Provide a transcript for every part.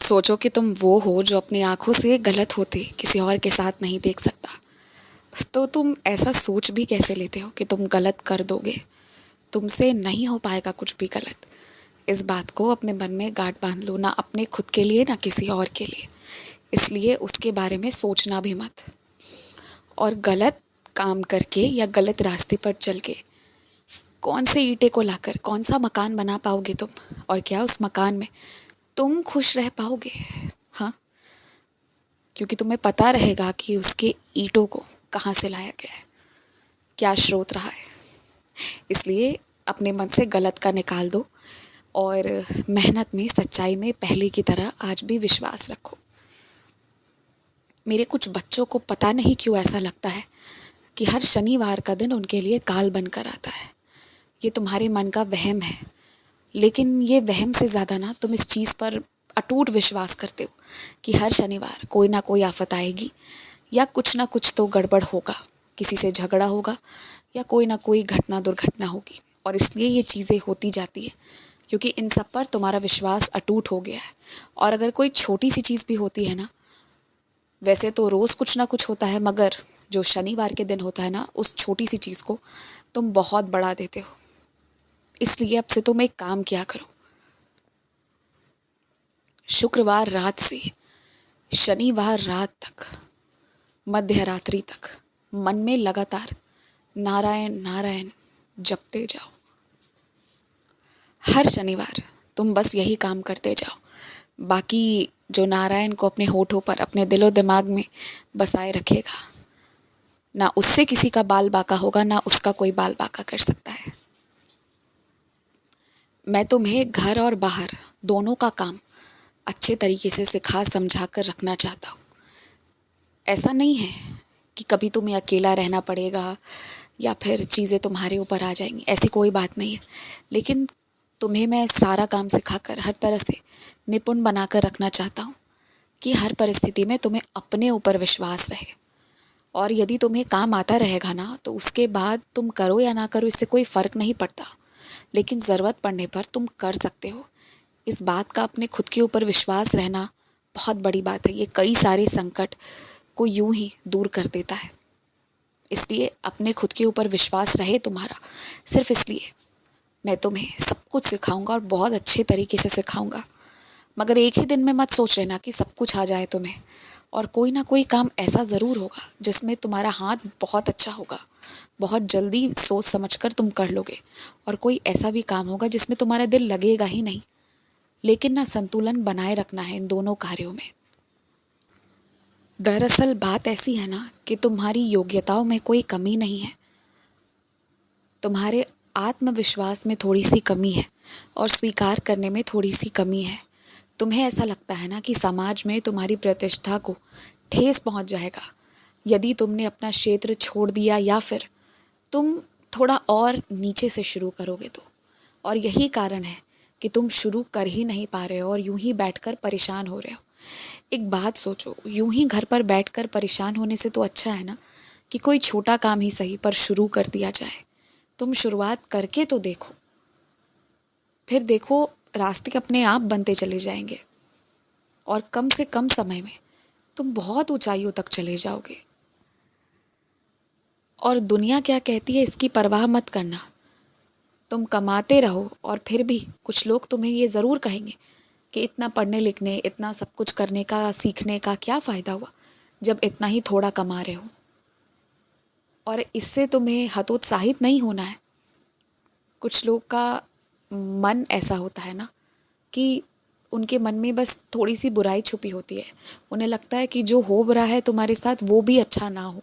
सोचो कि तुम वो हो जो अपनी आंखों से गलत होते किसी और के साथ नहीं देख सकता। तो तुम ऐसा सोच भी कैसे लेते हो कि तुम गलत कर दोगे। तुमसे नहीं हो पाएगा कुछ भी गलत। इस बात को अपने मन में गांठ बांध लो, ना अपने खुद के लिए ना किसी और के लिए। इसलिए उसके बारे में सोचना भी मत। और गलत काम करके या गलत रास्ते पर चल के कौन से ईंटे को लाकर कौन सा मकान बना पाओगे तुम। और क्या उस मकान में तुम खुश रह पाओगे? हाँ, क्योंकि तुम्हें पता रहेगा कि उसके ईंटों को कहाँ से लाया गया है, क्या स्रोत रहा है। इसलिए अपने मन से गलत का निकाल दो और मेहनत में, सच्चाई में पहले की तरह आज भी विश्वास रखो। मेरे कुछ बच्चों को पता नहीं क्यों ऐसा लगता है कि हर शनिवार का दिन उनके लिए काल बनकर आता है। ये तुम्हारे मन का वहम है, लेकिन ये वहम से ज़्यादा ना तुम इस चीज़ पर अटूट विश्वास करते हो कि हर शनिवार कोई ना कोई आफत आएगी या कुछ ना कुछ तो गड़बड़ होगा, किसी से झगड़ा होगा या कोई ना कोई घटना दुर्घटना होगी। और इसलिए ये चीज़ें होती जाती है क्योंकि इन सब पर तुम्हारा विश्वास अटूट हो गया है। और अगर कोई छोटी सी चीज़ भी होती है ना, वैसे तो रोज़ कुछ ना कुछ होता है, मगर जो शनिवार के दिन होता है ना, उस छोटी सी चीज़ को तुम बहुत बढ़ा देते हो। इसलिए अब से तुम एक काम किया करो, शुक्रवार रात से शनिवार रात तक, मध्य रात्रि तक मन में लगातार नारायण नारायण जपते जाओ। हर शनिवार तुम बस यही काम करते जाओ। बाकी जो नारायण को अपने होठों पर, अपने दिलो दिमाग में बसाए रखेगा, ना उससे किसी का बाल बाका होगा, ना उसका कोई बाल बाका कर सकता है। मैं तुम्हें घर और बाहर दोनों का काम अच्छे तरीके से सिखा समझा कर रखना चाहता हूँ। ऐसा नहीं है कि कभी तुम्हें अकेला रहना पड़ेगा या फिर चीज़ें तुम्हारे ऊपर आ जाएंगी, ऐसी कोई बात नहीं है। लेकिन तुम्हें मैं सारा काम सिखाकर हर तरह से निपुण बनाकर रखना चाहता हूँ कि हर परिस्थिति में तुम्हें अपने ऊपर विश्वास रहे। और यदि तुम्हें काम आता रहेगा ना, तो उसके बाद तुम करो या ना करो, इससे कोई फ़र्क नहीं पड़ता। लेकिन ज़रूरत पड़ने पर तुम कर सकते हो। इस बात का अपने खुद के ऊपर विश्वास रहना बहुत बड़ी बात है। ये कई सारे संकट को यूं ही दूर कर देता है। इसलिए अपने खुद के ऊपर विश्वास रहे तुम्हारा। सिर्फ इसलिए मैं तुम्हें सब कुछ सिखाऊंगा और बहुत अच्छे तरीके से सिखाऊंगा। मगर एक ही दिन में मत सोच लेना कि सब कुछ आ जाए तुम्हें। और कोई ना कोई काम ऐसा ज़रूर होगा जिसमें तुम्हारा हाथ बहुत अच्छा होगा, बहुत जल्दी सोच समझकर तुम कर लोगे। और कोई ऐसा भी काम होगा जिसमें तुम्हारा दिल लगेगा ही नहीं। लेकिन ना, संतुलन बनाए रखना है इन दोनों कार्यों में। दरअसल बात ऐसी है ना कि तुम्हारी योग्यताओं में कोई कमी नहीं है, तुम्हारे आत्मविश्वास में थोड़ी सी कमी है और स्वीकार करने में थोड़ी सी कमी है। तुम्हें ऐसा लगता है ना कि समाज में तुम्हारी प्रतिष्ठा को ठेस पहुंच जाएगा यदि तुमने अपना क्षेत्र छोड़ दिया या फिर तुम थोड़ा और नीचे से शुरू करोगे तो। और यही कारण है कि तुम शुरू कर ही नहीं पा रहे हो और यूं ही बैठकर परेशान हो रहे हो। एक बात सोचो, यूं ही घर पर बैठकर परेशान होने से तो अच्छा है ना कि कोई छोटा काम ही सही पर शुरू कर दिया जाए। तुम शुरुआत करके तो देखो, फिर देखो रास्ते अपने आप बनते चले जाएंगे और कम से कम समय में तुम बहुत ऊंचाइयों तक चले जाओगे। और दुनिया क्या कहती है इसकी परवाह मत करना। तुम कमाते रहो और फिर भी कुछ लोग तुम्हें ये ज़रूर कहेंगे कि इतना पढ़ने लिखने, इतना सब कुछ करने का, सीखने का क्या फ़ायदा हुआ जब इतना ही थोड़ा कमा रहे हो। और इससे तुम्हें हतोत्साहित नहीं होना है। कुछ लोग का मन ऐसा होता है ना कि उनके मन में बस थोड़ी सी बुराई छुपी होती है। उन्हें लगता है कि जो हो रहा है तुम्हारे साथ वो भी अच्छा ना हो।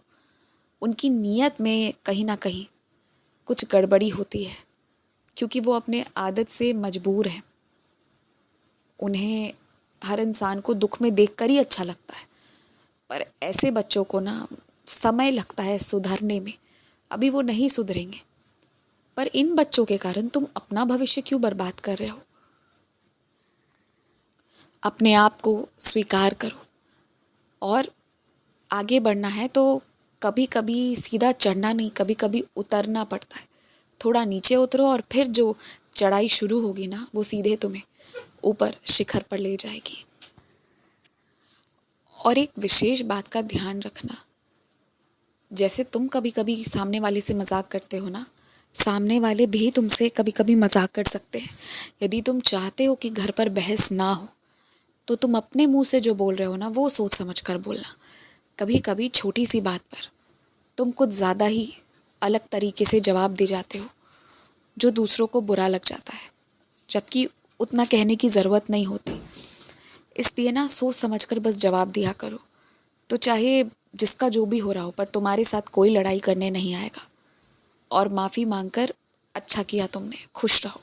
उनकी नीयत में कहीं ना कहीं कुछ गड़बड़ी होती है, क्योंकि वो अपने आदत से मजबूर हैं। उन्हें हर इंसान को दुख में देखकर ही अच्छा लगता है। पर ऐसे बच्चों को ना समय लगता है सुधरने में। अभी वो नहीं सुधरेंगे। पर इन बच्चों के कारण तुम अपना भविष्य क्यों बर्बाद कर रहे हो? अपने आप को स्वीकार करो। और आगे बढ़ना है तो कभी कभी सीधा चढ़ना नहीं, कभी कभी उतरना पड़ता है। थोड़ा नीचे उतरो और फिर जो चढ़ाई शुरू होगी ना, वो सीधे तुम्हें ऊपर शिखर पर ले जाएगी। और एक विशेष बात का ध्यान रखना, जैसे तुम कभी कभी सामने वाले से मजाक करते हो ना, सामने वाले भी तुमसे कभी कभी मजाक कर सकते हैं। यदि तुम चाहते हो कि घर पर बहस ना हो, तो तुम अपने मुंह से जो बोल रहे हो ना, वो सोच समझ कर बोलना। कभी कभी छोटी सी बात पर तुम कुछ ज़्यादा ही अलग तरीके से जवाब दे जाते हो, जो दूसरों को बुरा लग जाता है, जबकि उतना कहने की ज़रूरत नहीं होती। इसलिए ना सोच समझ कर बस जवाब दिया करो। तो चाहे जिसका जो भी हो रहा हो, पर तुम्हारे साथ कोई लड़ाई करने नहीं आएगा। और माफ़ी मांगकर अच्छा किया तुमने, खुश रहो।